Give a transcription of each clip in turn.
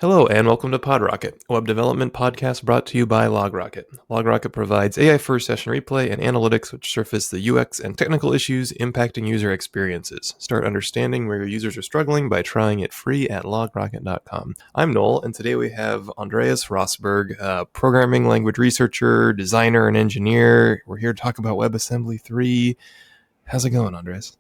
Hello and welcome to PodRocket, a web development podcast brought to you by LogRocket. LogRocket provides AI-first session replay and analytics which surface the UX and technical issues impacting user experiences. Start understanding where your users are struggling by trying it free at logrocket.com. I'm Noel, and today we have Andreas Rossberg, a programming language researcher, designer, and engineer. We're here to talk about WebAssembly 3. How's it going, Andreas?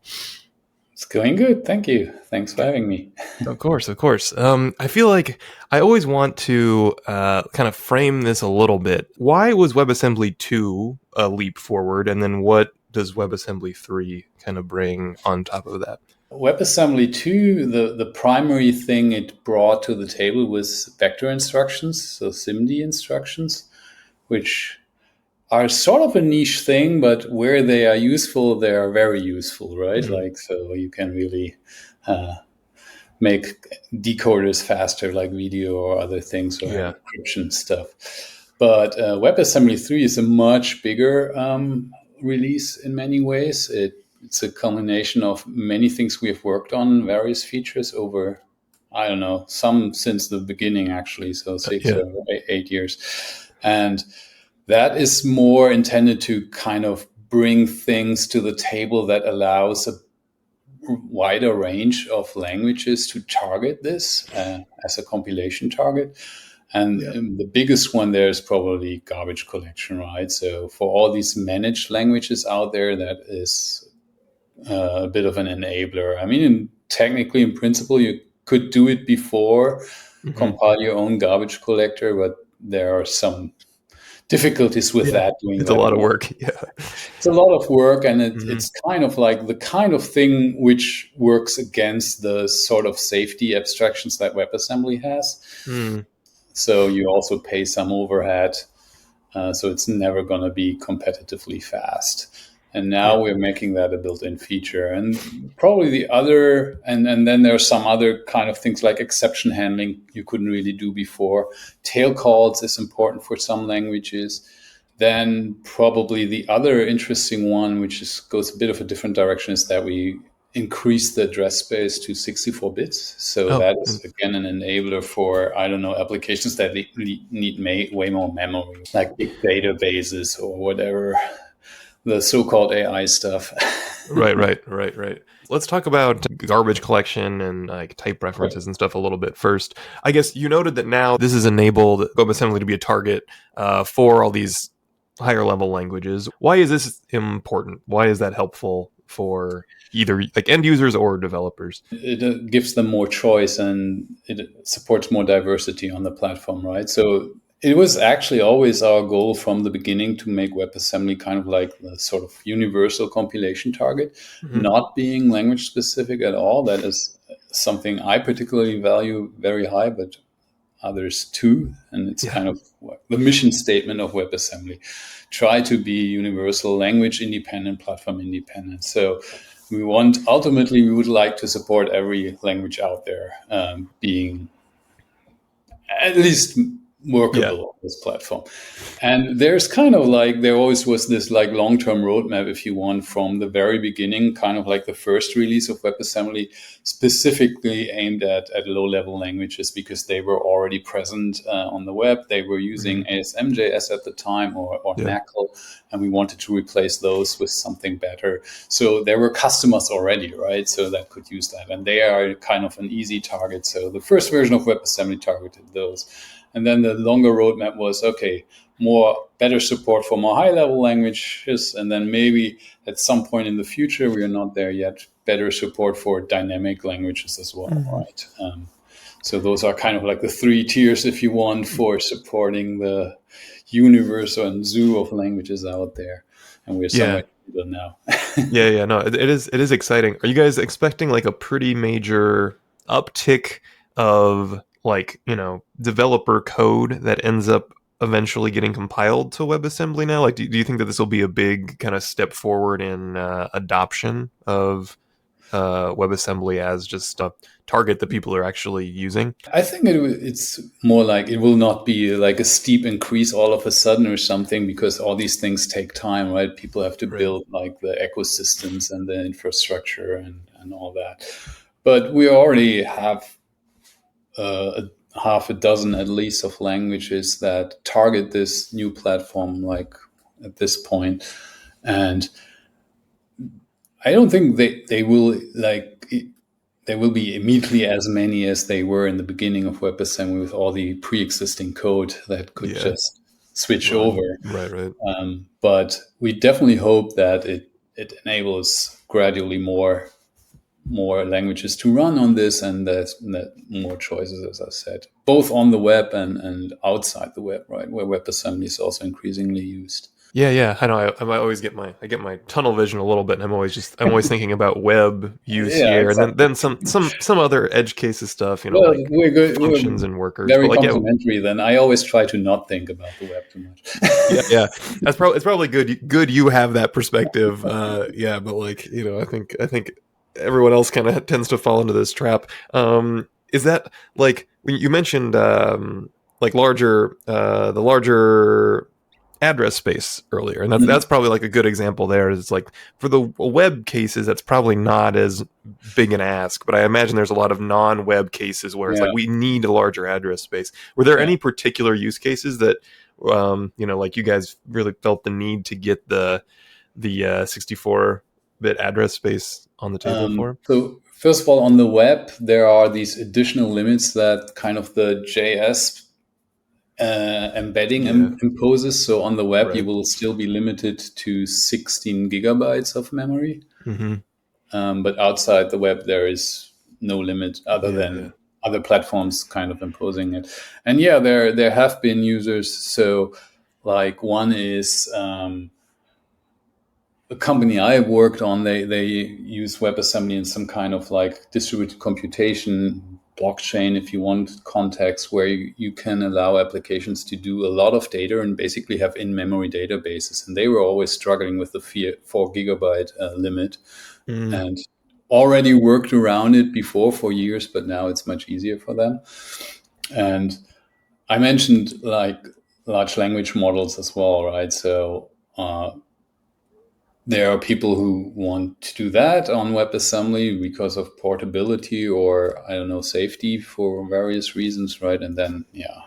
It's going good. Thank you. Thanks for having me. Of course. I feel like I always want to kind of frame this a little bit. Why was WebAssembly 2 a leap forward? And then what does WebAssembly 3 kind of bring on top of that? WebAssembly 2, the primary thing it brought to the table was vector instructions, so SIMD instructions, which are sort of a niche thing, but where they are useful, they are very useful, right? Mm-hmm. So you can really make decoders faster, like video or other things, or encryption stuff. But WebAssembly 3 is a much bigger release in many ways. It's a culmination of many things we have worked on, various features over, I don't know, some since the beginning, actually, so 6 or 8 years. And that is more intended to kind of bring things to the table that allows a wider range of languages to target this as a compilation target. And the biggest one there is probably garbage collection, right? So for all these managed languages out there, that is a bit of an enabler. I mean, technically, in principle, you could do it before, compile your own garbage collector, but there are some difficulties with that. It's a lot of work. Yeah, it's a lot of work, and it's kind of like the kind of thing which works against the sort of safety abstractions that WebAssembly has. So you also pay some overhead, so it's never going to be competitively fast. And now we're making that a built-in feature. And probably the other, and then there are some other kind of things like exception handling you couldn't really do before. Tail calls is important for some languages. Then probably the other interesting one, which goes a bit of a different direction, is that we increase the address space to 64 bits. So that is, again, an enabler for, I don't know, applications that need way more memory, like big databases or whatever. The so-called AI stuff. Right. Let's talk about garbage collection and like type references and stuff a little bit first. I guess you noted that now this has enabled WebAssembly to be a target for all these higher level languages. Why is this important? Why is that helpful for either like end users or developers? It gives them more choice and it supports more diversity on the platform, right? So it was actually always our goal from the beginning to make WebAssembly kind of like the sort of universal compilation target, not being language specific at all. That is something I particularly value very high, but others too. And it's kind of the mission statement of WebAssembly. Try to be universal, language independent, platform independent. So we would like to support every language out there being at least workable on this platform. And there's kind of like, there always was this like long-term roadmap, if you want, from the very beginning, kind of like the first release of WebAssembly, specifically aimed at low-level languages because they were already present on the web. They were using ASM.js at the time or Knuckle, and we wanted to replace those with something better. So there were customers already, right? So that could use that. And they are kind of an easy target. So the first version of WebAssembly targeted those. And then the longer roadmap was, okay, better support for more high-level languages. And then maybe at some point in the future, we are not there yet, better support for dynamic languages as well, right? So those are kind of like the three tiers, if you want, for supporting the universe and zoo of languages out there. And we're somewhere in the middle now. No, it is exciting. Are you guys expecting like a pretty major uptick of like, developer code that ends up eventually getting compiled to WebAssembly now? Like, do you think that this will be a big kind of step forward in adoption of WebAssembly as just a target that people are actually using? I think it's more like it will not be like a steep increase all of a sudden or something, because all these things take time, right? People have to build like the ecosystems and the infrastructure and all that. But we already have a half a dozen at least of languages that target this new platform, like at this point. And I don't think they will there will be immediately as many as they were in the beginning of WebAssembly with all the pre-existing code that could Yeah. just switch Run. over. Right. But we definitely hope that it enables gradually more languages to run on this, and that more choices, as I said, both on the web and outside the web, right, where WebAssembly is also increasingly used. Yeah. I know. I might always get my tunnel vision a little bit, and I'm always thinking about web use Yeah, here, and exactly. then some other edge cases stuff, Well, like we're good. We're functions and workers. But very like, yeah, complimentary. Then I always try to not think about the web too much. yeah. It's probably good you have that perspective. Yeah, but like, I think everyone else kind of tends to fall into this trap. Is that like when you mentioned like the larger address space earlier, and that's probably like a good example there. It's like for the web cases, that's probably not as big an ask, but I imagine there's a lot of non-web cases where it's Yeah, like we need a larger address space. Were there yeah. any particular use cases that like you guys really felt the need to get the 64-bit address space on the table for? So first of all, on the web, there are these additional limits that kind of the JS embedding Yeah. imposes. So on the web, you Right. will still be limited to 16 gigabytes of memory. Mm-hmm. But outside the web, there is no limit other Yeah. than other platforms kind of imposing it. And yeah, there have been users. So like one is a company I worked on. They use WebAssembly in some kind of like distributed computation blockchain, if you want, context where you can allow applications to do a lot of data and basically have in-memory databases. And they were always struggling with the 4 gigabyte limit, Mm. and already worked around it before for years, but now it's much easier for them. And I mentioned like large language models as well, right? So there are people who want to do that on WebAssembly because of portability or, I don't know, safety for various reasons, right? And then, Yeah.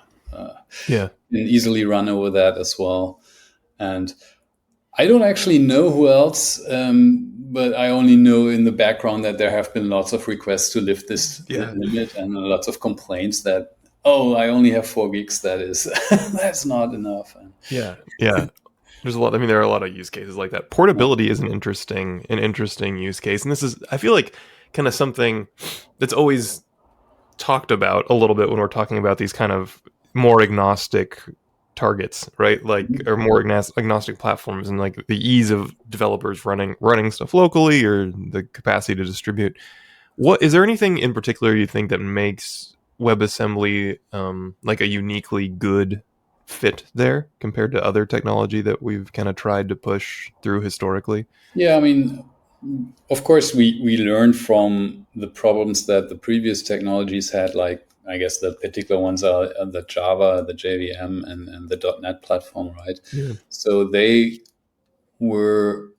you can easily run over that as well. And I don't actually know who else, but I only know in the background that there have been lots of requests to lift this Yeah. limit and lots of complaints that, oh, I only have 4 gigs. That is, that's not enough. Yeah. There's a lot. I mean, there are a lot of use cases like that. Portability is an interesting use case, and this is, I feel like, kind of something that's always talked about a little bit when we're talking about these kind of more agnostic targets, right? Like, or more agnostic platforms, and like the ease of developers running stuff locally or the capacity to distribute. What is there anything in particular you think that makes WebAssembly like a uniquely good fit there compared to other technology that we've kind of tried to push through historically? Yeah, I mean, of course, we learned from the problems that the previous technologies had. Like, I guess the particular ones are the Java, the JVM, and the .NET platform, right? Yeah. So they were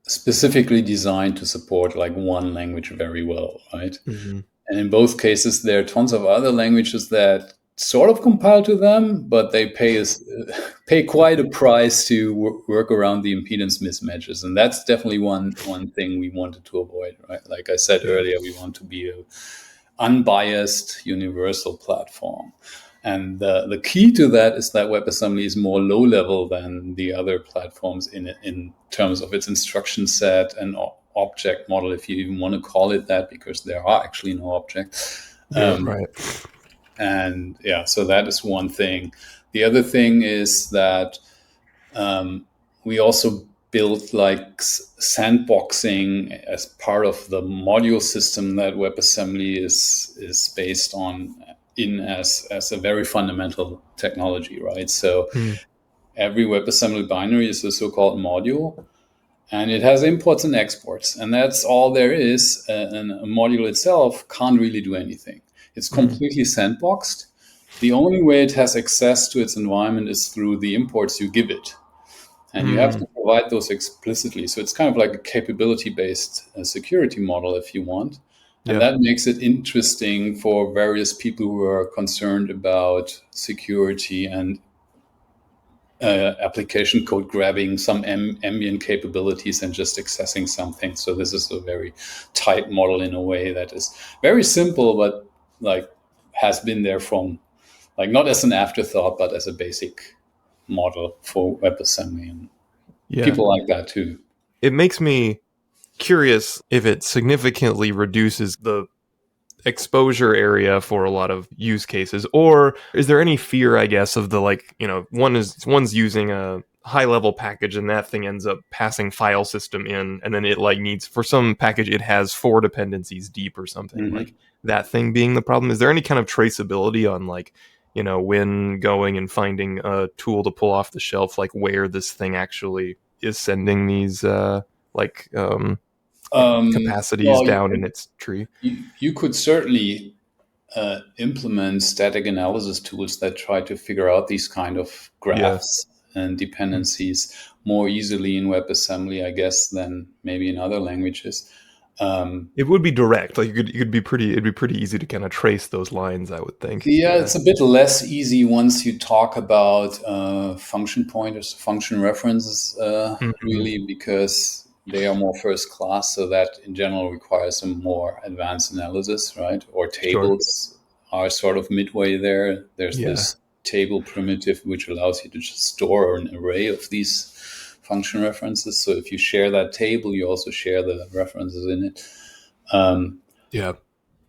specifically designed to support like one language very well, right? Mm-hmm. And in both cases, there are tons of other languages that sort of compile to them, but they pay quite a price to work around the impedance mismatches, and that's definitely one thing we wanted to avoid. Right, like I said Yeah. earlier, we want to be a unbiased universal platform. And the key to that is that WebAssembly is more low level than the other platforms in terms of its instruction set and object model, if you even want to call it that, because there are actually no objects. Yeah. Right. And yeah, so that is one thing. The other thing is that we also built like sandboxing as part of the module system that WebAssembly is based on as a very fundamental technology, right? So Mm. every WebAssembly binary is a so-called module, and it has imports and exports, and that's all there is. And a module itself can't really do anything. It's Mm. completely sandboxed. The only way it has access to its environment is through the imports you give it. And you have Mm. to provide those explicitly. So it's kind of like a capability-based security model, if you want. And Yeah. that makes it interesting for various people who are concerned about security and application code grabbing some ambient capabilities and just accessing something. So this is a very tight model in a way that is very simple, but like has been there from like not as an afterthought, but as a basic model for WebAssembly, and Yeah. people like that too. It makes me curious if it significantly reduces the exposure area for a lot of use cases, or is there any fear, I guess, of the like, one's using a high level package and that thing ends up passing file system in, and then it like needs, for some package it has 4 dependencies deep or something, Mm-hmm. like that thing being the problem. Is there any kind of traceability on like, when going and finding a tool to pull off the shelf, like where this thing actually is sending these like capacities Well, down in its tree? you could certainly implement static analysis tools that try to figure out these kind of Yeah. graphs and dependencies more easily in WebAssembly, I guess, than maybe in other languages. It would be direct. Like it'd be pretty easy to kind of trace those lines, I would think. Yeah, Yeah. it's a bit less easy once you talk about function pointers, function references, Hmm. really, because they are more first class. So that in general requires some more advanced analysis, right? Or Sure. tables are sort of midway there. There's Yeah. this table primitive which allows you to just store an array of these function references. So if you share that table, you also share the references in it. Yeah.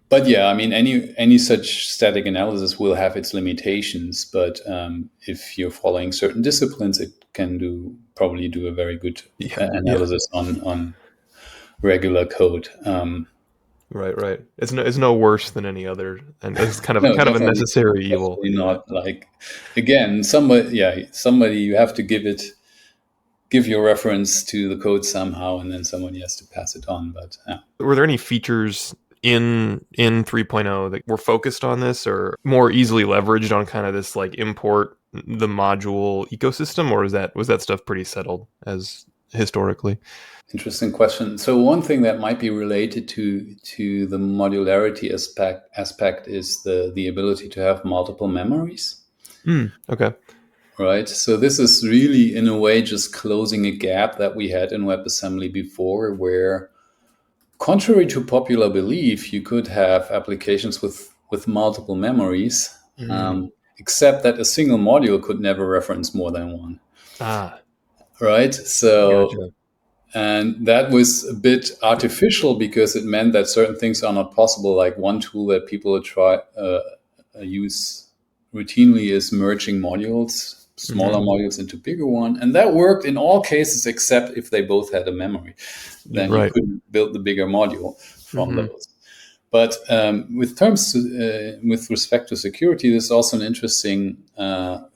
But yeah, I mean, any such static analysis will have its limitations. But if you're following certain disciplines, it can probably do a very good Yeah. Yeah. analysis on regular code. Right. Right. It's no worse than any other, and it's kind of No, kind of a definitely, necessary evil. definitely Yeah. not. Like again, somebody you have to give your reference to the code somehow, and then somebody has to pass it on. But Were there any features in 3.0 that were focused on this, or more easily leveraged on kind of this like import the module ecosystem, or was that stuff pretty settled as historically? interesting question. So one thing that might be related to the modularity aspect is the ability to have multiple memories, Okay. right? So this is really in a way just closing a gap that we had in WebAssembly before, where contrary to popular belief, you could have applications with multiple memories, Mm. except that a single module could never reference more than one, Ah, right? So gotcha. and that was a bit artificial because it meant that certain things are not possible. Like one tool that people use routinely is merging modules, smaller Hmm. modules into bigger one, and that worked in all cases except if they both had a memory. Then you Right. couldn't build the bigger module from Hmm. those. But with respect to security, this is also an interesting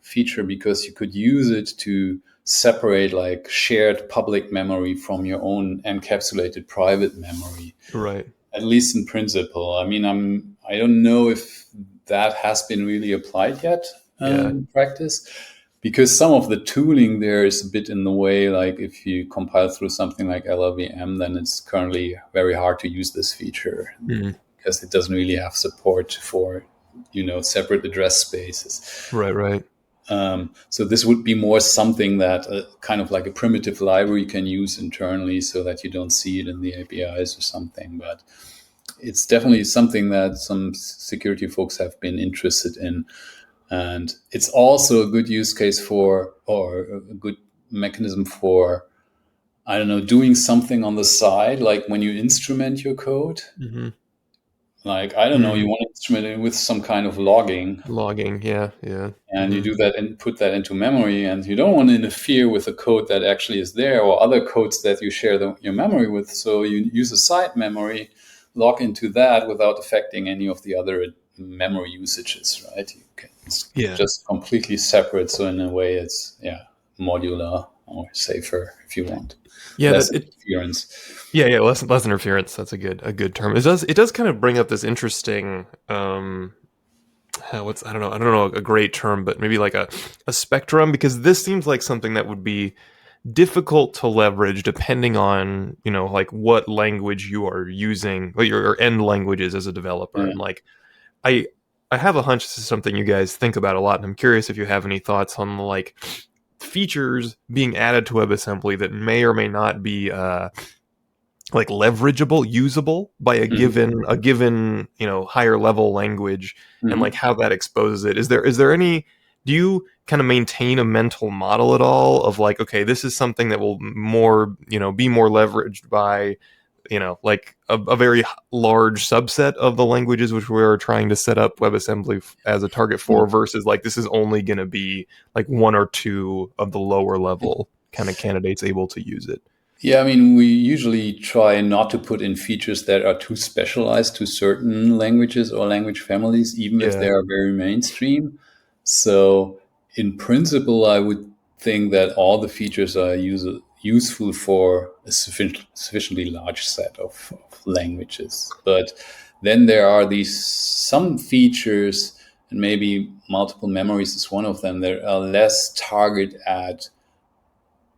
feature because you could use it to separate like shared public memory from your own encapsulated private memory, Right. at least in principle. I mean, I don't know if that has been really applied yet Yeah. in practice, because some of the tooling there is a bit in the way. Like if you compile through something like LLVM, then it's currently very hard to use this feature Mm. because it doesn't really have support for separate address spaces. Right. Right. So this would be more something that kind of like a primitive library can use internally so that you don't see it in the APIs or something. But it's definitely something that some security folks have been interested in. And it's also a good use case for, or a good mechanism for, I don't know, doing something on the side, like when you instrument your code. Hmm. Like, I don't know, you Mm. want to instrument it with some kind of logging, Logging. Yeah. Yeah. and you Hmm. do that and put that into memory, and you don't want to interfere with the code that actually is there or other codes that you share your memory with. So you use a side memory, log into that without affecting any of the other memory usages, right? It's Yeah. just completely separate. So in a way, it's modular or safer if you want, Yeah. less That it. interference. Yeah. Yeah. Less interference. That's a good term. It does kind of bring up this interesting what's I don't know a great term, but maybe like a spectrum, because this seems like something that would be difficult to leverage depending on, like what language you are using, like your end languages as a developer. Yeah. And like I I have a hunch this is something you guys think about a lot, and I'm curious if you have any thoughts on like features being added to WebAssembly that may or may not be like leverageable, usable by Mhm. a given higher level language, and like Mhm. how that exposes it. Is there any? Do you kind of maintain a mental model at all of like, okay, this is something that will more be more leveraged by like a very large subset of the languages which we're trying to set up WebAssembly as a target for, versus like this is only going to be like one or two of the lower level kind of candidates able to use it. Yeah, I mean, we usually try not to put in features that are too specialized to certain languages or language families, even if they Yeah. are very mainstream. So, in principle, I would think that all the features are useful for a sufficiently large set of languages. But then there are these some features, and maybe multiple memories is one of them, that are less target at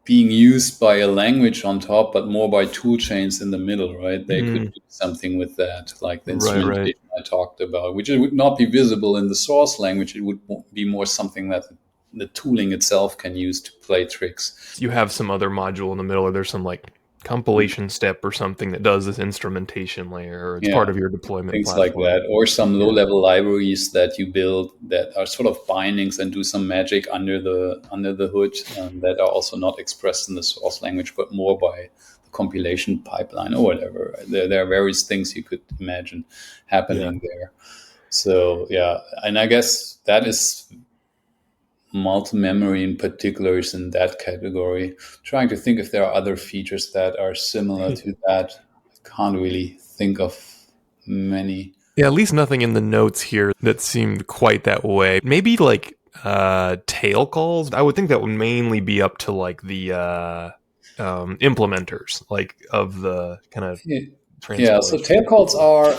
being used by a language on top, but more by toolchains in the middle, right? They could Mm, do something with that, like the right, right. instrumentation I talked about, which it would not be visible in the source language. It would be more something that the tooling itself can use to play tricks. You have some other module in the middle, or there's some like compilation step or something that does this instrumentation layer, or it's part Yeah, of your deployment things like platform. that, or some Yeah. low-level libraries that you build that are sort of bindings and do some magic under the hood, that are also not expressed in the source language, but more by the compilation pipeline or whatever. There are various things you could imagine Yeah. happening there. So yeah, and I guess that is multi-memory in particular is in that category. Trying to think if there are other features that are similar to that. I can't really think of many. Yeah, at least nothing in the notes here that seemed quite that way. Maybe like tail calls. I would think that would mainly be up to like the implementers, like of the kind of Yeah, so transpilation. tail calls are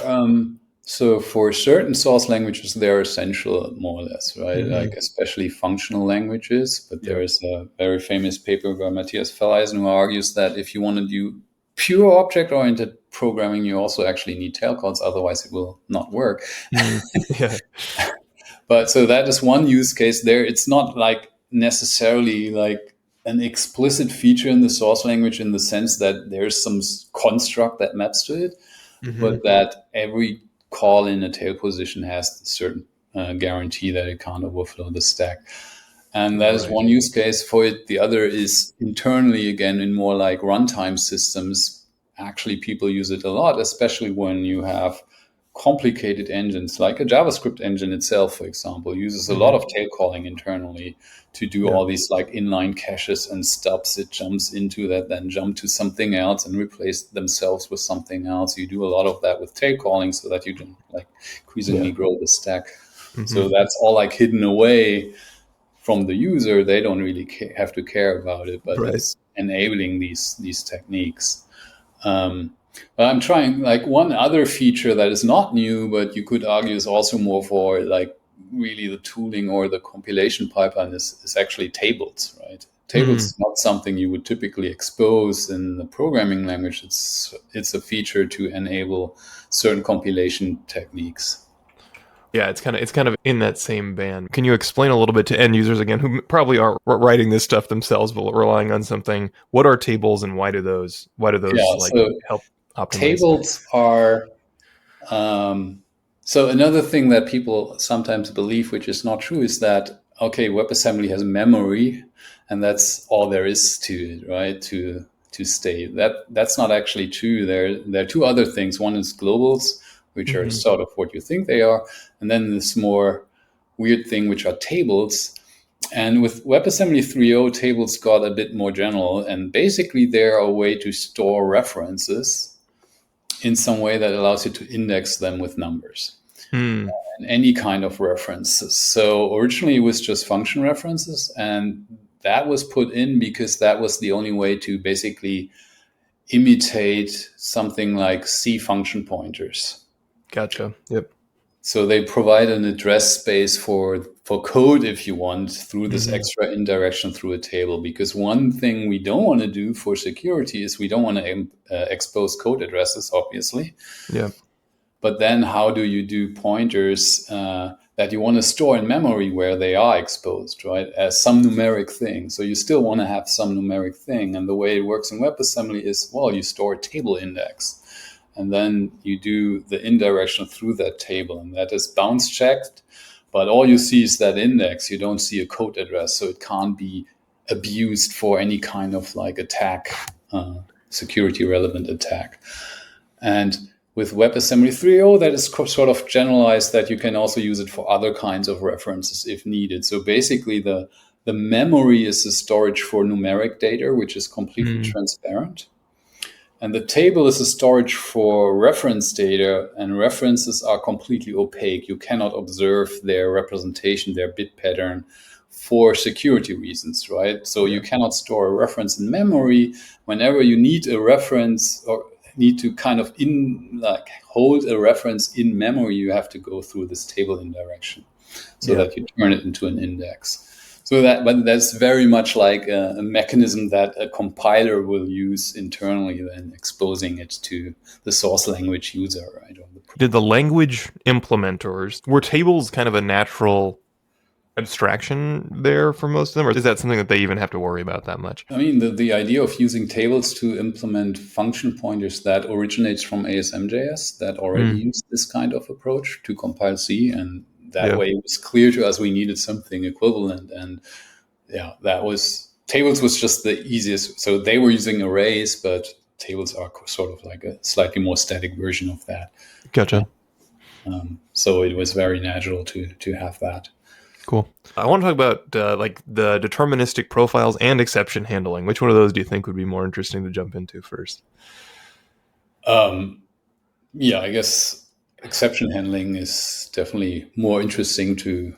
so for certain source languages they're essential more or less, right? Like Mm-hmm. especially functional languages. But there Yep. is a very famous paper by Matthias Felleisen who argues that if you want to do pure object-oriented programming, you also actually need tail calls, otherwise it will not work. Mm. Yeah. But so that is one use case there. It's not like necessarily like an explicit feature in the source language in the sense that there's some construct that maps to it, Mm-hmm. but that every call in a tail position has a certain guarantee that it can't overflow the stack. And that is Right. one use case for it. The other is internally, again, in more like runtime systems. Actually, people use it a lot, especially when you have complicated engines, like a JavaScript engine itself, for example, uses a lot Mm-hmm. of tail calling internally to do Yeah. all these like inline caches and stubs it jumps into that then jump to something else and replace themselves with something else. You do a lot of that with tail calling so that you don't like increasingly Yeah. grow the stack. Mm-hmm. So that's all like hidden away from the user. They don't really have to care about it, but Right. it's enabling these techniques. But I'm trying like one other feature that is not new, but you could argue is also more for like really the tooling or the compilation pipeline is actually tables, right? Tables Mm. is not something you would typically expose in the programming language. It's a feature to enable certain compilation techniques. Yeah, it's kind of in that same band. Can you explain a little bit to end users again who probably aren't writing this stuff themselves but relying on something? What are tables and why do those Yeah, like so help optimize? tables are so another thing that people sometimes believe, which is not true, is that okay, WebAssembly has memory, and that's all there is to it, right? To stay. That's not actually true. There are two other things. One is globals, which are Mm-hmm. sort of what you think they are, and then this more weird thing, which are tables. And with WebAssembly 3.0, tables got a bit more general, and basically they're a way to store references in some way that allows you to index them with numbers Mm. and any kind of references. So originally it was just function references, and that was put in because that was the only way to basically imitate something like C function pointers. Gotcha. Yep. So they provide an address space for code, if you want, through this extra indirection through a table. Because one thing we don't want to do for security is we don't want to expose code addresses, obviously. Yeah. But then how do you do pointers that you want to store in memory where they are exposed, right, as some numeric thing? So you still want to have some numeric thing. And the way it works in WebAssembly is, well, you store a table index. And then you do the indirection through that table. And that is bounce checked. But all you see is that index. You don't see a code address. So it can't be abused for any kind of like attack, security relevant attack. And with WebAssembly 3.0, that is sort of generalized that you can also use it for other kinds of references if needed. So basically the memory is the storage for numeric data, which is completely transparent. And the table is a storage for reference data, and references are completely opaque. You cannot observe their representation, their bit pattern, for security reasons, right? So you cannot store a reference in memory. Whenever you need a reference or need to kind of hold a reference in memory, you have to go through this table indirection so that you turn it into an index. So but that's very much like a mechanism that a compiler will use internally, then exposing it to the source language user, right? Did the language implementers, were tables kind of a natural abstraction there for most of them, or is that something that they even have to worry about that much? I mean, the idea of using tables to implement function pointers, that originates from ASM.js, that already used this kind of approach to compile C, and that way it was clear to us we needed something equivalent. And tables was just the easiest. So they were using arrays, but tables are sort of like a slightly more static version of that. Gotcha. So it was very natural to have that. Cool. I want to talk about like the deterministic profiles and exception handling. Which one of those do you think would be more interesting to jump into first? I guess exception handling is definitely more interesting to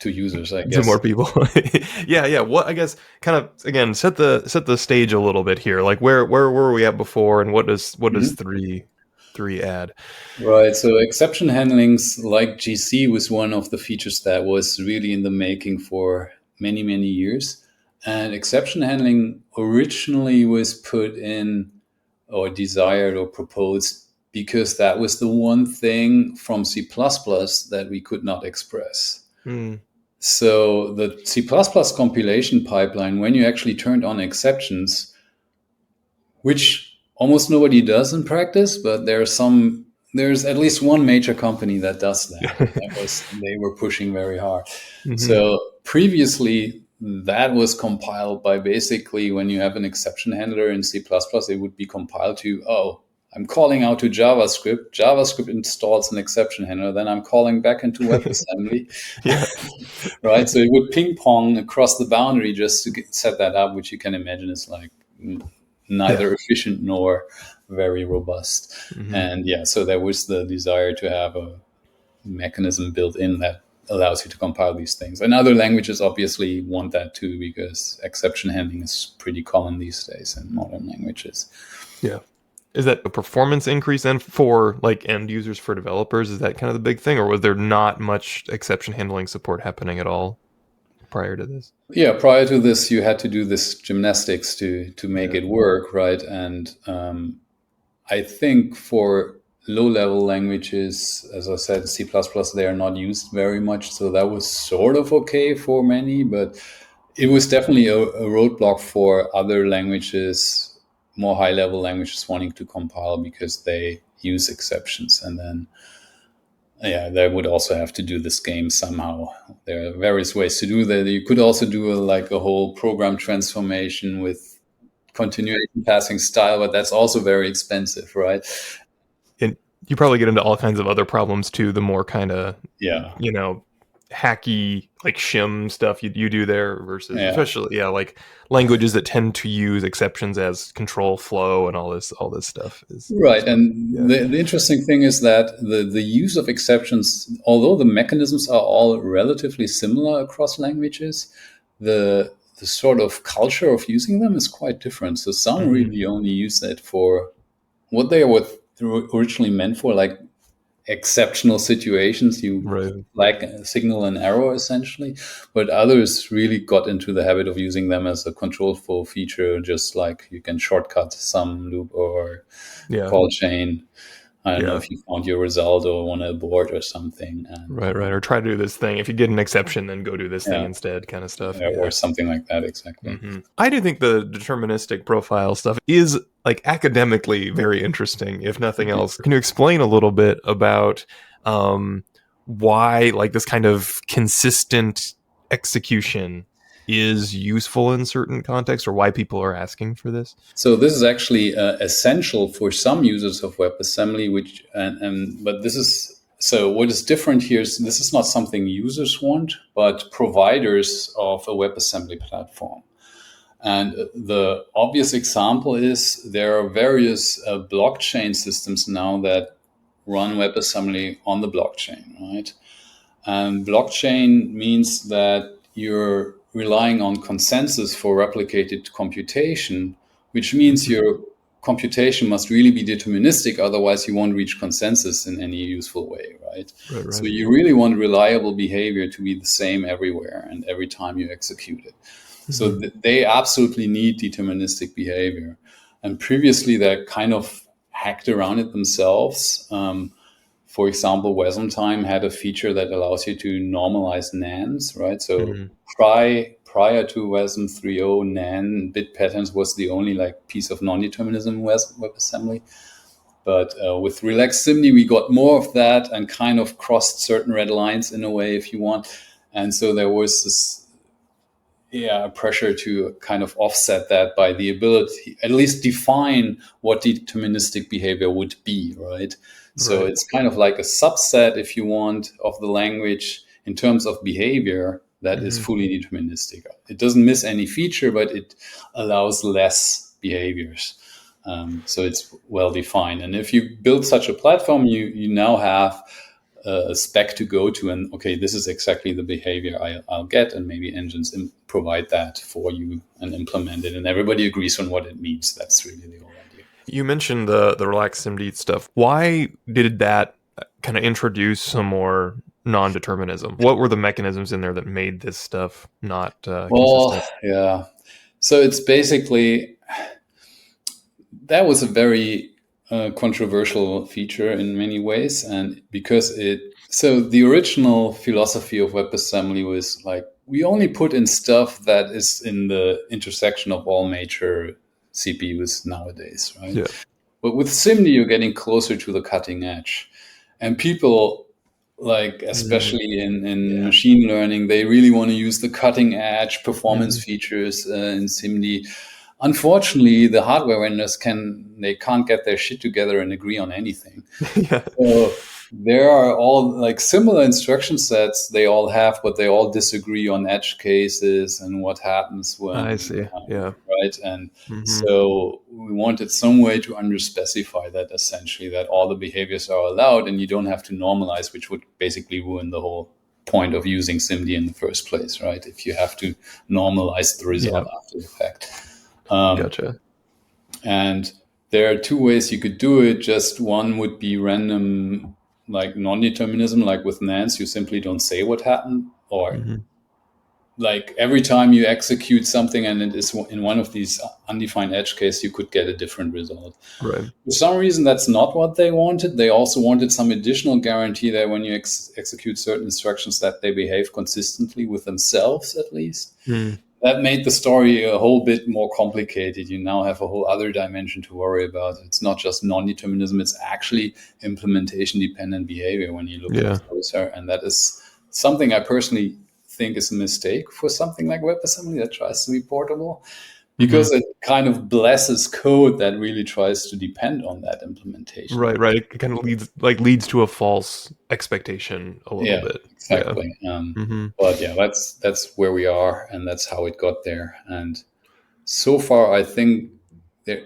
users, I guess. To more people. Yeah. What, I guess, kind of, again, set the stage a little bit here. Like where were we at before, and what does three add? Right. So exception handlings like GC was one of the features that was really in the making for many, many years. And exception handling originally was put in or desired or proposed because that was the one thing from C++ that we could not express. So the C++ compilation pipeline, when you actually turned on exceptions, which almost nobody does in practice, but there's at least one major company that does that. They were pushing very hard. So previously, that was compiled by basically when you have an exception handler in C++, it would be compiled to, I'm calling out to JavaScript. JavaScript installs an exception handler. Then I'm calling back into WebAssembly. Right? So it would ping pong across the boundary just to set that up, which you can imagine is like neither efficient nor very robust. And so there was the desire to have a mechanism built in that allows you to compile these things. And other languages obviously want that too, because exception handling is pretty common these days in modern languages. Yeah. Is that a performance increase then for like end users, for developers? Is that kind of the big thing, or was there not much exception handling support happening at all prior to this? Yeah, prior to this, you had to do this gymnastics to make it work, right? And I think for low-level languages, as I said, C++, they are not used very much. So that was sort of okay for many, but it was definitely a roadblock for other languages, more high-level languages wanting to compile because they use exceptions. And then, they would also have to do this game somehow. There are various ways to do that. You could also do a whole program transformation with continuation passing style, but that's also very expensive, right? And you probably get into all kinds of other problems too, the more kind of, hacky, like shim stuff you do there versus especially like languages that tend to use exceptions as control flow and all this stuff is right. And the interesting thing is that the use of exceptions, although the mechanisms are all relatively similar across languages, the sort of culture of using them is quite different. So some really only use that for what they were originally meant for, like exceptional situations you Right. like signal an error essentially, but others really got into the habit of using them as a control flow feature, just like you can shortcut some loop or Yeah. call chain. I don't know Yeah. if you found your result or want to abort or something, and Right. Right. Or try to do this thing. If you get an exception, then go do this thing yeah, instead, kind of stuff. or Yeah. something like that exactly. I do think the deterministic profile stuff is like academically very interesting, if nothing else. Can you explain a little bit about why like this kind of consistent execution is useful in certain contexts, or why people are asking for this? So this is actually essential for some users of WebAssembly, which and but this is so what is different here is this is not something users want, but providers of a WebAssembly platform. And the obvious example is there are various blockchain systems now that run WebAssembly on the blockchain, right? And blockchain means that you're relying on consensus for replicated computation, which means Mhm. your computation must really be deterministic, otherwise you won't reach consensus in any useful way, right? Right, So right. you really want reliable behavior to be the same everywhere and every time you execute it. So Mhm. they absolutely need deterministic behavior. And previously, they kind of hacked around it themselves. For example, WASM had a feature that allows you to normalize nans, right? So Mhm. prior to WASM 3.0, nan bit patterns was the only like piece of non-determinism in WebAssembly. But with relaxed SIMD, we got more of that and kind of crossed certain red lines in a way, if you want. And so there was this pressure to kind of offset that by the ability, at least define what deterministic behavior would be, right? So Right. it's kind of like a subset, if you want, of the language in terms of behavior that is Mhm. fully deterministic. It doesn't miss any feature, but it allows less behaviors. So it's well defined. And if you build such a platform, you now have a spec to go to, and okay, this is exactly the behavior I'll get, and maybe engines provide that for you and implement it, and everybody agrees on what it means. That's really the whole idea. You mentioned the relaxed SIMD stuff. Why did that kind of introduce some more non-determinism? What were the mechanisms in there that made this stuff not Well, consistent? yeah. So it's basically that was a very controversial feature in many ways, and because so the original philosophy of WebAssembly was like we only put in stuff that is in the intersection of all major CPUs nowadays, right? Yeah. But with SIMD, you're getting closer to the cutting edge, and people like Mm, especially in yeah. machine learning, they really want to use the cutting edge Mhm. performance features in SIMD. Unfortunately, the hardware vendors can't get their shit together and agree on anything. Yeah. So there are all like similar instruction sets they all have, but they all disagree on edge cases and what happens I when, see. Yeah. right? And Hmm. so we wanted some way to underspecify that essentially that all the behaviors are allowed and you don't have to normalize, which would basically ruin the whole point of using SIMD in the first place, right? If you have to normalize the Yeah. result after the fact. Um, Gotcha. and there are two ways you could do it. Just one would be random, like non-determinism, like with Nance, you simply don't say what happened, or Hmm. like every time you execute something and it is in one of these undefined edge case, you could get a different result. Right. For some reason, that's not what they wanted. They also wanted some additional guarantee that when you execute certain instructions, that they behave consistently with themselves, at least. Mm. That made the story a whole bit more complicated. You now have a whole other dimension to worry about. It's not just non-determinism, it's actually implementation dependent behavior when you look at it Yeah. closer. And that is something I personally think is a mistake for something like WebAssembly that tries to be portable, Hmm. because it kind of blesses code that really tries to depend on that implementation. Right. Right. It kind of leads to a false expectation a little Yeah, bit. Yeah. exactly. Hmm. But yeah, that's where we are, and that's how it got there. And so far, I think there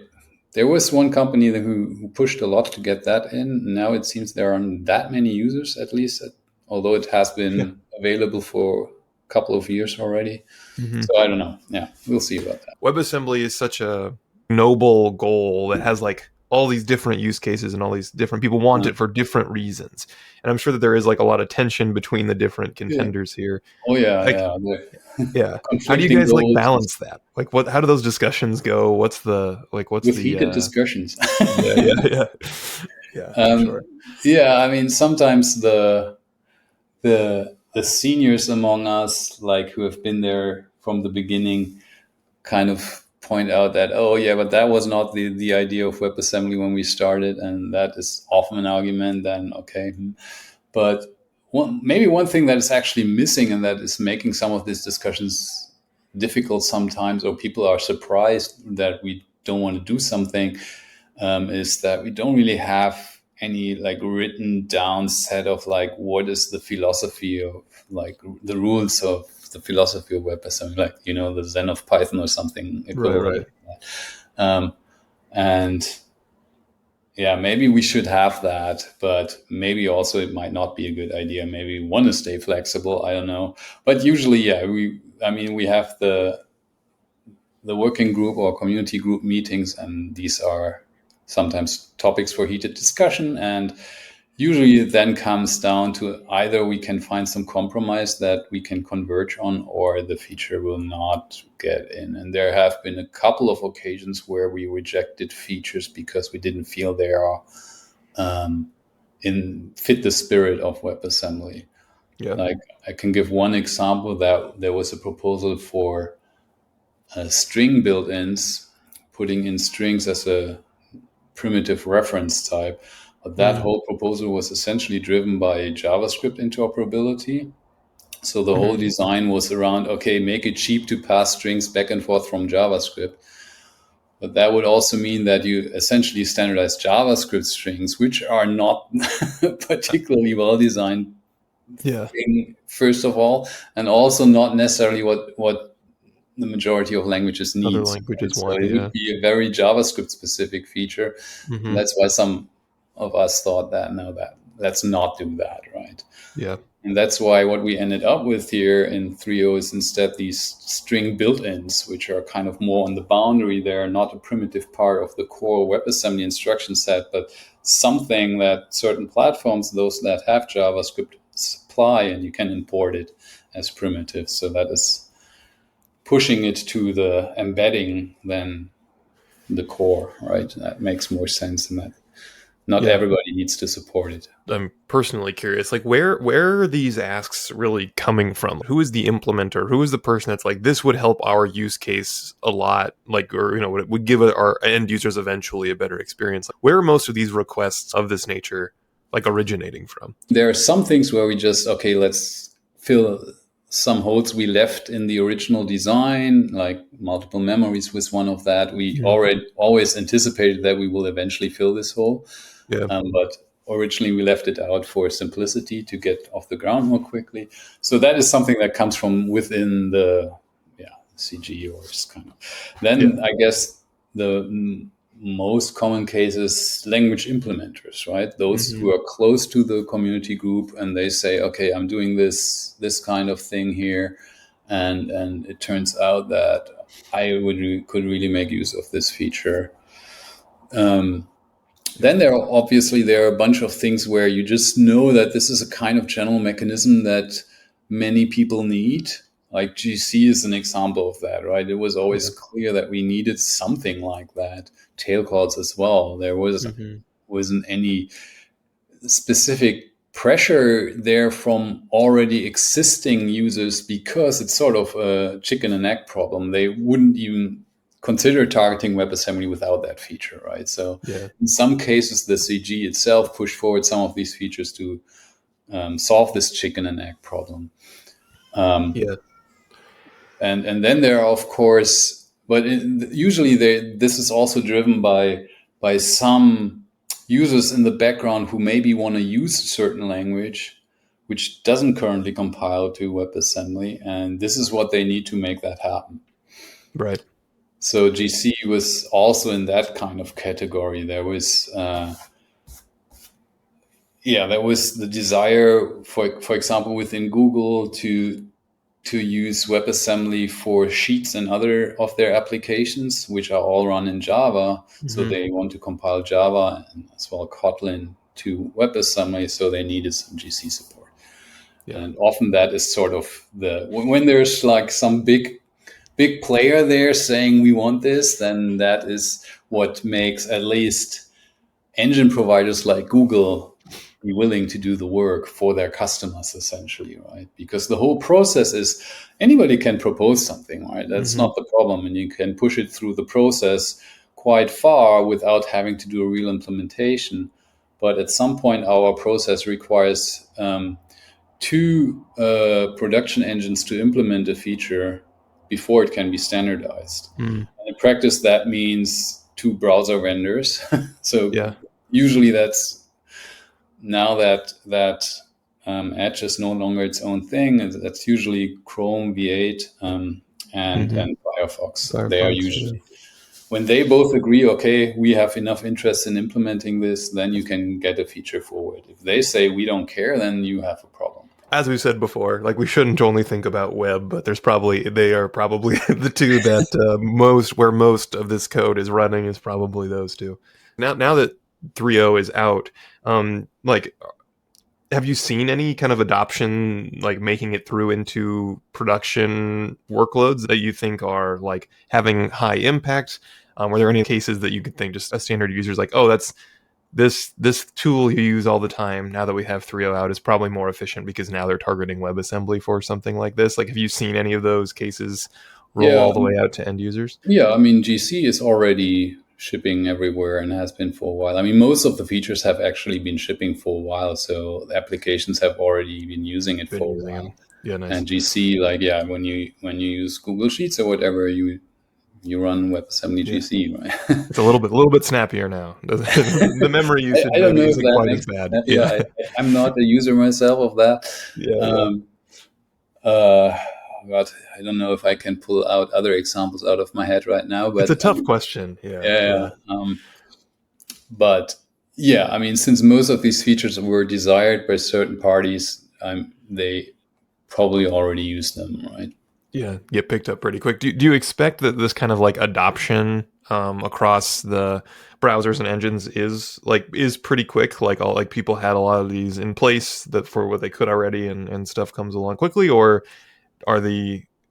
there was one company who pushed a lot to get that in. Now it seems there aren't that many users, at least, although it has Yeah. been available for a couple of years already. Hmm. So I don't know. Yeah, we'll see about that. WebAssembly is such a noble goal that has like all these different use cases and all these different people want it for different reasons. And I'm sure that there is like a lot of tension between the different Yeah. contenders here. Oh yeah, Like, yeah. yeah. How do you Conflicting guys like goals balance that? Like how do those discussions go? What's with the heated discussions. yeah, yeah, yeah. Yeah, for um, sure. yeah, I mean, sometimes the seniors among us, like who have been there from the beginning, kind of point out that, oh yeah, but that was not the idea of WebAssembly when we started, and that is often an argument. Then okay, but maybe one thing that is actually missing and that is making some of these discussions difficult sometimes, or people are surprised that we don't want to do something, is that we don't really have any like written down set of like what is the philosophy of like the rules of the philosophy of WebAssembly, like the Zen of Python or something Right, equivalent. right. And yeah, maybe we should have that, but maybe also it might not be a good idea. Maybe we want to stay flexible. I don't know. But usually, yeah, we have the working group or community group meetings, and these are sometimes topics for heated discussion. And usually it then comes down to either we can find some compromise that we can converge on, or the feature will not get in. And there have been a couple of occasions where we rejected features because we didn't feel they are in fit the spirit of WebAssembly. Yeah. Like I can give one example that there was a proposal for string built-ins, putting in strings as a primitive reference type. But that Mm-hmm. whole proposal was essentially driven by JavaScript interoperability. So the whole Mm-hmm. design was around, okay, make it cheap to pass strings back and forth from JavaScript. But that would also mean that you essentially standardize JavaScript strings, which are not particularly well designed Yeah. thing, first of all, and also not necessarily what the majority of languages Other needs. Right? languages So want, it yeah. would be a very JavaScript specific feature. And Mm-hmm. that's why some of us thought that no, that let's not do that, right? Yeah. And that's why what we ended up with here in 3.0 is instead these string built-ins, which are kind of more on the boundary. They're not a primitive part of the core WebAssembly instruction set, but something that certain platforms, those that have JavaScript, supply, and you can import it as primitive. So that is pushing it to the embedding than the core, right? That makes more sense than that. Not Yeah. everybody needs to support it. I'm personally curious, like where are these asks really coming from? Who is the implementer? Who is the person that's like, this would help our use case a lot, like, or would give our end users eventually a better experience? Like, where are most of these requests of this nature like originating from? There are some things where we just, okay, let's fill some holes we left in the original design, like multiple memories was one of that. We Mhm. already always anticipated that we will eventually fill this hole. Yeah. But originally we left it out for simplicity to get off the ground more quickly. So that is something that comes from within the CG or kind of. Then Yeah. I guess the most common case is language implementers, right? Those Hmm. who are close to the community group and they say, okay, I'm doing this kind of thing here, and it turns out that could really make use of this feature. Yeah. Then there are a bunch of things where you just know that this is a kind of general mechanism that many people need. Like GC is an example of that, right? It was always Yeah. clear that we needed something like that. Tail calls as well. There Hmm. wasn't any specific pressure there from already existing users because it's sort of a chicken and egg problem. They wouldn't even consider targeting WebAssembly without that feature, right? So Yeah. in some cases, the CG itself pushed forward some of these features to solve this chicken and egg problem. Yeah. And then there are, of course, but usually this is also driven by some users in the background who maybe want to use a certain language which doesn't currently compile to WebAssembly, and this is what they need to make that happen. Right. So GC was also in that kind of category. There was there was the desire, for example, within Google to to use WebAssembly for Sheets and other of their applications, which are all run in Java. So they want to compile Java and as well Kotlin to WebAssembly. So they needed some GC support. Yeah. And often that is sort of when there's like some big player there saying we want this, then that is what makes at least engine providers like Google be willing to do the work for their customers, essentially, right? Because the whole process is anybody can propose something, right? That's not the problem, and you can push it through the process quite far without having to do a real implementation. But at some point, our process requires two production engines to implement a feature before it can be standardized. And in practice, that means two browser vendors. So Yeah. usually that's now that Edge is no longer its own thing. That's usually Chrome, V8, and Firefox. They are usually when they both agree, okay, we have enough interest in implementing this, then you can get a feature forward. If they say we don't care, then you have a problem. As we said before, like we shouldn't only think about web, but they are probably the two that most of this code is running is probably those two. Now that 3.0 is out, like, have you seen any kind of adoption, like making it through into production workloads that you think are like having high impact? Were there any cases that you could think just a standard user is like, oh, that's this tool you use all the time, now that we have 3.0 out, is probably more efficient because now they're targeting WebAssembly for something like this? Like, have you seen any of those cases roll all the way out to end users? Yeah, I mean, GC is already shipping everywhere and has been for a while. I mean, most of the features have actually been shipping for a while, so the applications have already been using it for a while. Yeah, nice. And GC, like, yeah, when you use Google Sheets or whatever, you run WebAssembly GC, right? It's a little bit snappier now. The memory usage I don't know if isn't that quite makes as bad. Yeah, I'm not a user myself of that. But I don't know if I can pull out other examples out of my head right now. But it's a tough question. But yeah, I mean, since most of these features were desired by certain parties, they probably already use them, right? Yeah, get picked up pretty quick. Do you expect that this kind of like adoption across the browsers and engines is pretty quick? Like people had a lot of these in place that for what they could already, and stuff comes along quickly, or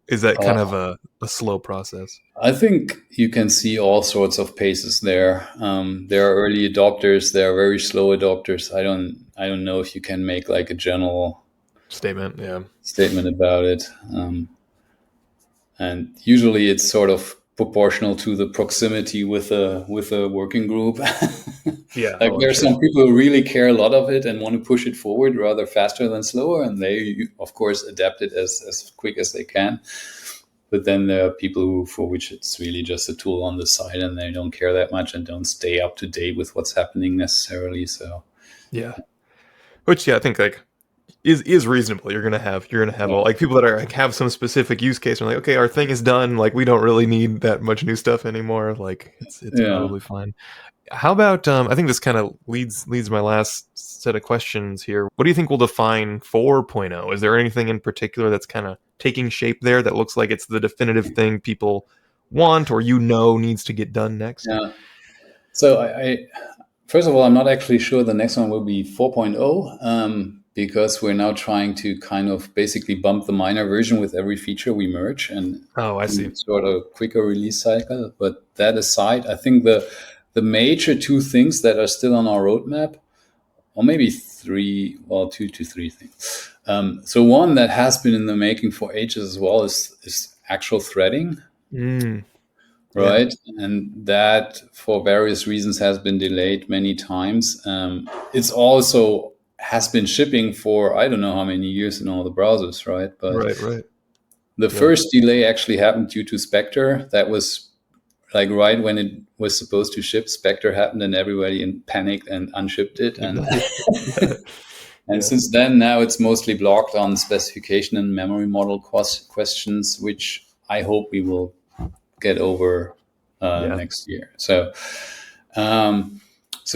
is that kind of a slow process? I think you can see all sorts of paces there. There are early adopters, there are very slow adopters. I don't know if you can make like a general statement about it. And usually it's sort of proportional to the proximity with a working group. Yeah, like there are some people who really care a lot of it and want to push it forward rather faster than slower, and they of course adapt it as quick as they can. But then there are people for which it's really just a tool on the side, and they don't care that much and don't stay up to date with what's happening necessarily. So yeah, which I think like is reasonable. You're gonna have all like people that are like have some specific use case and like, okay, our thing is done. Like we don't really need that much new stuff anymore. Like it's probably fine. How about I think this kind of leads my last set of questions here. What do you think will define 4.0? Is there anything in particular that's kind of taking shape there that looks like it's the definitive thing people want or needs to get done next? Yeah. So I first of all, I'm not actually sure the next one will be 4.0 because we're now trying to kind of basically bump the minor version with every feature we merge and I see. sort of quicker release cycle. But that aside, I think the major two things that are still on our roadmap, or maybe two to three things. So one that has been in the making for ages as well is actual threading. Right. Yeah. And that for various reasons has been delayed many times. It's also has been shipping for, I don't know how many years in all the browsers, right? But right. The first delay actually happened due to Spectre. That was like right when it was supposed to ship. Spectre happened and everybody panicked and unshipped it. And since then, now it's mostly blocked on specification and memory model questions, which I hope we will get over next year. So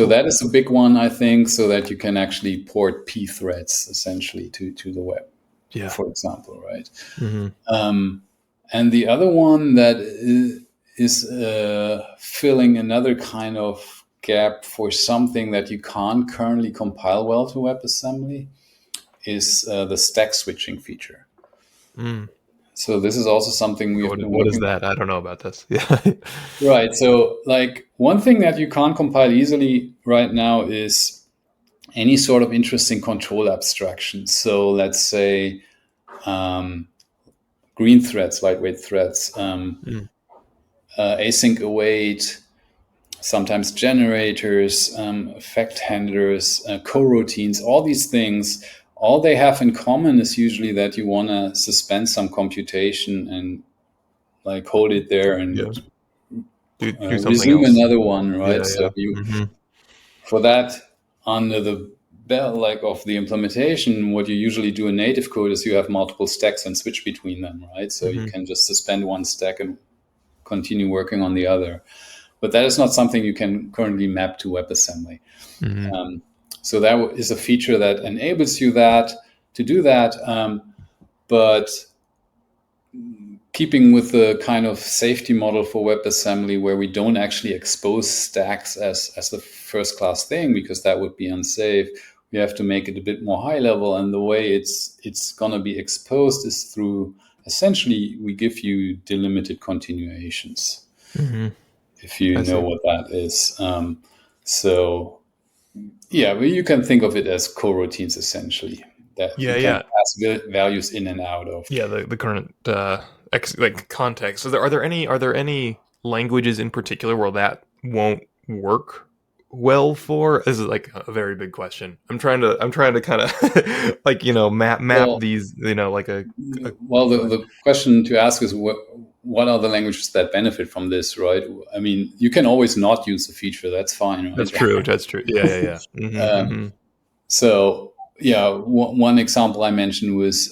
that is a big one, I think, so that you can actually port P threads essentially to the web. Yeah. for example, right? Mm-hmm. And the other one that is filling another kind of gap for something that you can't currently compile well to WebAssembly is the stack switching feature. Mm. So this is also something we've been What is working that? I don't know about this. Yeah. Right. So, like, one thing that you can't compile easily right now is any sort of interesting control abstraction. So, let's say green threads, lightweight threads, Mm. async await, sometimes generators, effect handlers, coroutines, all these things. All they have in common is usually that you want to suspend some computation and like hold it there Yeah. and Do something resume else. another one, right? Yeah. So Yeah. you Mm-hmm. for that under the belt like of the implementation, what you usually do in native code is you have multiple stacks and switch between them, right? So you Mm-hmm. can just suspend one stack and continue working on the other. But that is not something you can currently map to WebAssembly. Mm-hmm. So that is a feature that enables you that to do that, but keeping with the kind of safety model for WebAssembly where we don't actually expose stacks as the first class thing because that would be unsafe. We have to make it a bit more high level, and the way it's going to be exposed is through essentially we give you delimited continuations, Mm-hmm. if you I know see. what that is. So yeah, well, you can think of it as coroutines essentially that you Yeah. can Yeah. pass values in and out of. Yeah. The current like context. So are there any languages in particular where that won't work well for? This is like a very big question. I'm trying to kind of like map Well, these like a Well, go ahead. the question to ask is what are the languages that benefit from this, right? I mean, you can always not use the feature. That's fine, That's right? true. That's true. Yeah. Yeah. Yeah. Mm-hmm, um, mm-hmm. so, yeah, one example I mentioned was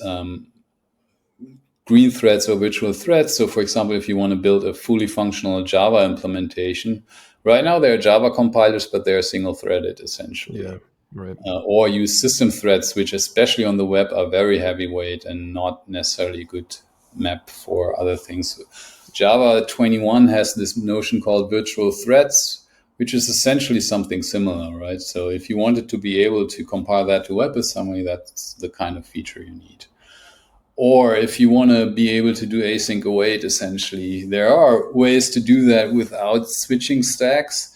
green threads or virtual threads. So, for example, if you want to build a fully functional Java implementation, right now there are Java compilers, but they're single threaded Yeah. essentially. Right. Or use system threads, which especially on the web are very heavyweight and not necessarily a good map for other things. Java 21 has this notion called virtual threads, which is essentially something similar, right? So if you wanted to be able to compile that to WebAssembly, that's the kind of feature you need. Or if you want to be able to do async await, essentially, there are ways to do that without switching stacks,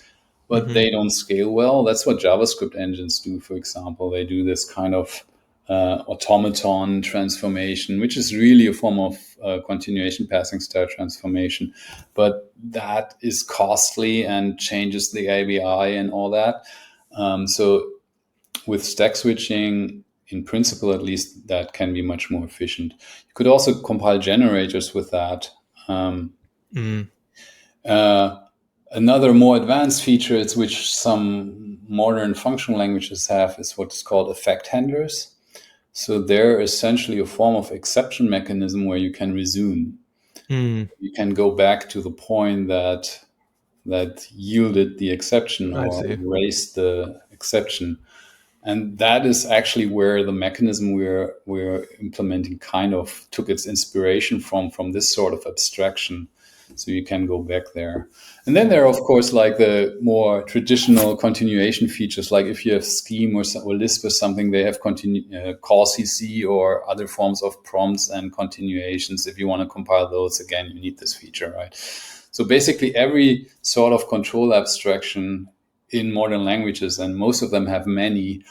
but Mm-hmm. they don't scale well. That's what JavaScript engines do, for example. They do this kind of automaton transformation, which is really a form of continuation passing style transformation. But that is costly and changes the ABI and all that. So with stack switching, in principle at least, that can be much more efficient. You could also compile generators with that. Um, Mm. uh, Another more advanced feature, is which some modern functional languages have, is what's called effect handlers. So they're essentially a form of exception mechanism where you can resume. Mm. You can go back to the point that yielded the exception I or see. erased the exception. And that is actually where the mechanism we're implementing kind of took its inspiration from this sort of abstraction. So you can go back there. And then there are, of course, like the more traditional continuation features, like if you have Scheme or Lisp or something, they have call CC or other forms of prompts and continuations. If you want to compile those, again, you need this feature, right? So basically, every sort of control abstraction in modern languages, and most of them have many,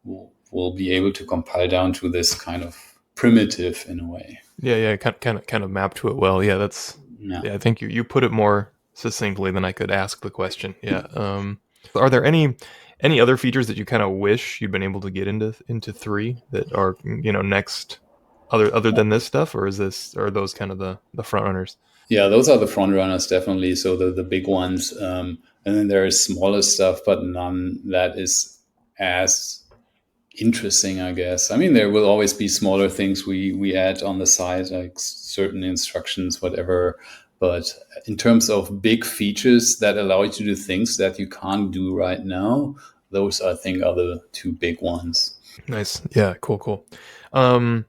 will be able to compile down to this kind of primitive in a way. Yeah, yeah, kind of map to it well. Yeah, that's Yeah. yeah. I think you put it more succinctly than I could ask the question. Yeah. Are there any other features that you kind of wish you'd been able to get into three that are next other than this stuff, or are those kind of the front runners? Yeah, those are the front runners, definitely. So the big ones. And then there is smaller stuff, but none that is as interesting, I guess. I mean, there will always be smaller things we add on the side, like certain instructions, whatever. But in terms of big features that allow you to do things that you can't do right now, those I think are the two big ones. Nice. Yeah. Cool. Cool. Um,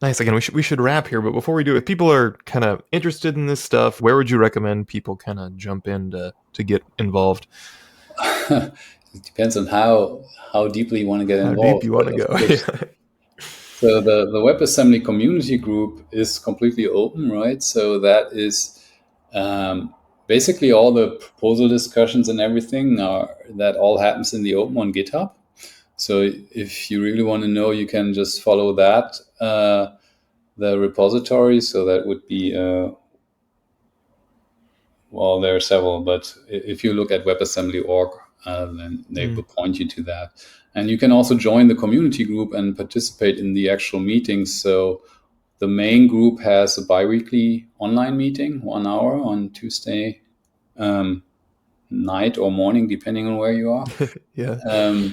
Nice. Again, we should wrap here, but before we do, if people are kind of interested in this stuff, where would you recommend people kind of jump in to get involved? It depends on how deeply you want to get How deep involved. you want But to of go? course, so the WebAssembly community group is completely open, right? So that is um, basically all the proposal discussions and everything that all happens in the open on GitHub. So if you really want to know, you can just follow that, the repository. So that would be, well, there are several, but if you look at WebAssembly.org, then they will point you to that. And you can also join the community group and participate in the actual meetings. So the main group has a biweekly online meeting, 1 hour on Tuesday night or morning, depending on where you are. Yeah.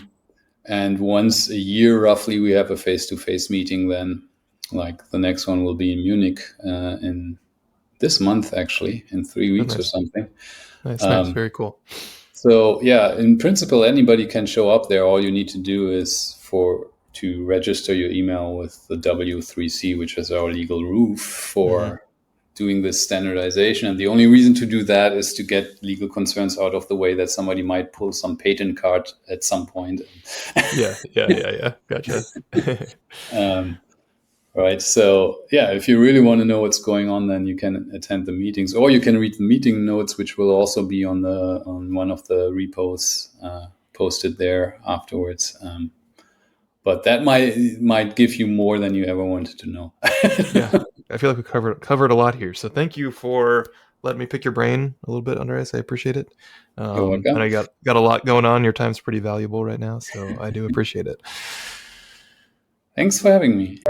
And once a year, roughly, we have a face-to-face meeting. Then, like the next one will be in Munich in this month, actually, in 3 weeks or Nice. something. Nice. Very cool. So yeah, in principle, anybody can show up there. All you need to do is to register your email with the W3C, which is our legal roof for doing this standardization. And the only reason to do that is to get legal concerns out of the way that somebody might pull some patent card at some point. Yeah. Gotcha. Right. So yeah, if you really want to know what's going on, then you can attend the meetings, or you can read the meeting notes, which will also be on one of the repos posted there afterwards. But that might give you more than you ever wanted to know. Yeah. I feel like we covered a lot here. So thank you for letting me pick your brain a little bit, Andreas. I appreciate it. You're I know welcome. you got a lot going on. Your time's pretty valuable right now, so I do appreciate it. Thanks for having me.